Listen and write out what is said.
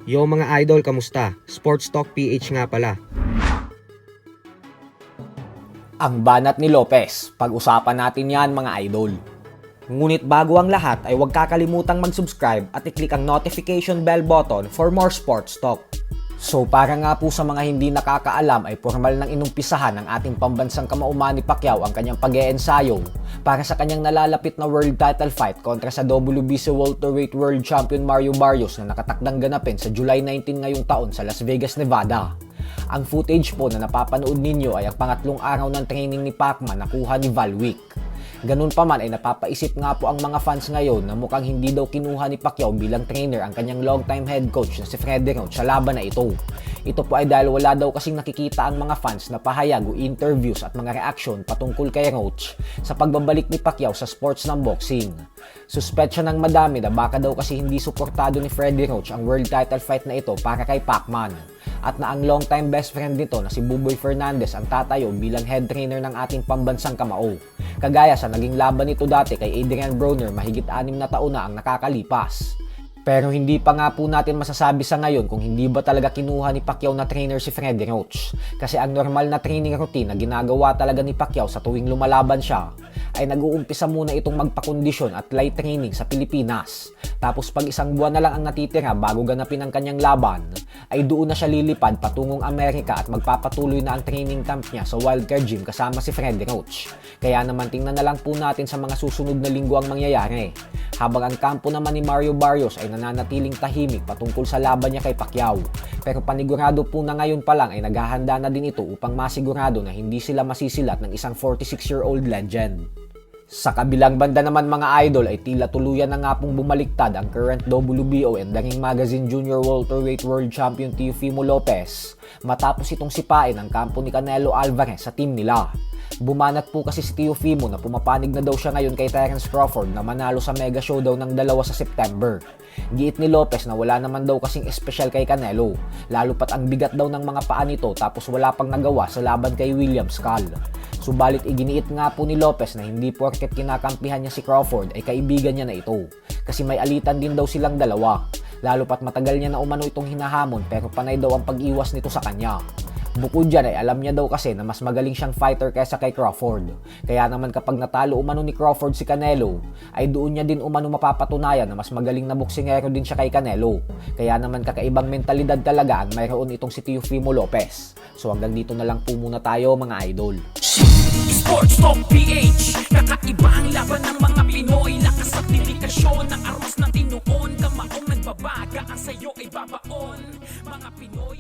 Yo mga idol, kamusta? Sports Talk PH nga pala. Ang banat ni Lopez, pag-usapan natin yan mga idol. Ngunit bago ang lahat ay huwag kakalimutang mag-subscribe at i-click ang notification bell button for more sports talk. So para nga po sa mga hindi nakakaalam ay formal nang inumpisahan ng ating pambansang kamao Manny Pacquiao ang kanyang pag-e-ensayo para sa kanyang nalalapit na world title fight kontra sa WBC welterweight world champion Mario Barrios na nakatakdang ganapin sa July 19 ngayong taon sa Las Vegas, Nevada. Ang footage po na napapanood ninyo ay ang pangatlong araw ng training ni Pacman na kuha ni Val Wick. Ganun pa man ay napapaisip nga po ang mga fans ngayon na mukhang hindi daw kinuha ni Pacquiao bilang trainer ang kanyang longtime head coach na si Freddie Roach sa laban na ito. Ito po ay dahil wala daw kasing nakikita ang mga fans na pahayag o interviews at mga reaksyon patungkol kay Roach sa pagbabalik ni Pacquiao sa sports ng boxing. Suspetsya ng madami na baka daw kasi hindi suportado ni Freddie Roach ang world title fight na ito para kay Pacman. At na ang longtime best friend nito na si Buboy Fernandez ang tatayo bilang head trainer ng ating pambansang kamao. Kagaya sa naging laban nito dati kay Adrian Broner mahigit 6 na taon na ang nakakalipas. Pero hindi pa nga po natin masasabi sa ngayon kung hindi ba talaga kinuha ni Pacquiao na trainer si Freddie Roach. Kasi ang normal na training routine na ginagawa talaga ni Pacquiao sa tuwing lumalaban siya ay nag-uumpisa muna itong magpakondisyon at light training sa Pilipinas. Tapos pag isang buwan na lang ang natitira bago ganapin ang kanyang laban, ay doon na siya lilipad patungong Amerika at magpapatuloy na ang training camp niya sa Wildcard Gym kasama si Freddie Roach. Kaya naman tingnan na lang po natin sa mga susunod na linggo ang mangyayari. Habang ang kampo naman ni Mario Barrios ay nananatiling tahimik patungkol sa laban niya kay Pacquiao. Pero panigurado po na ngayon pa lang ay naghahanda na din ito upang masigurado na hindi sila masisilat ng isang 46-year-old legend. Sa kabilang banda naman mga idol ay tila tuluyan na nga pong bumaliktad ang current WBO and Daring Magazine Junior Welterweight World Champion Teofimo Lopez matapos itong sipain ang kampo ni Canelo Alvarez sa team nila. Bumanat po kasi si Teofimo na pumapanig na daw siya ngayon kay Terence Crawford na manalo sa mega showdown ng 2 sa September. Giit ni Lopez na wala naman daw kasing espesyal kay Canelo, lalo pat ang bigat daw ng mga paa nito tapos wala pang nagawa sa laban kay William Skull. Subalit iginiit nga po ni Lopez na hindi porket kinakampihan niya si Crawford ay kaibigan niya na ito, kasi may alitan din daw silang dalawa, lalo pat matagal niya na umano itong hinahamon pero panay daw ang pag-iwas nito sa kanya. Bukod dyan ay alam niya daw kasi na mas magaling siyang fighter kaysa kay Crawford. Kaya naman kapag natalo umano ni Crawford si Canelo, ay doon niya din umano mapapatunayan na mas magaling na boksingero din siya kay Canelo. Kaya naman kakaibang mentalidad talaga ang mayroon itong si Teofimo Lopez. So hanggang dito na lang po muna tayo mga idol. Sports Talk PH, kakaiba ang laban ng mga Pinoy. Lakas at dedikasyon ng aros ng tinuon. Kamaong nagbabaga, ang sayo ay babaon. Mga Pinoy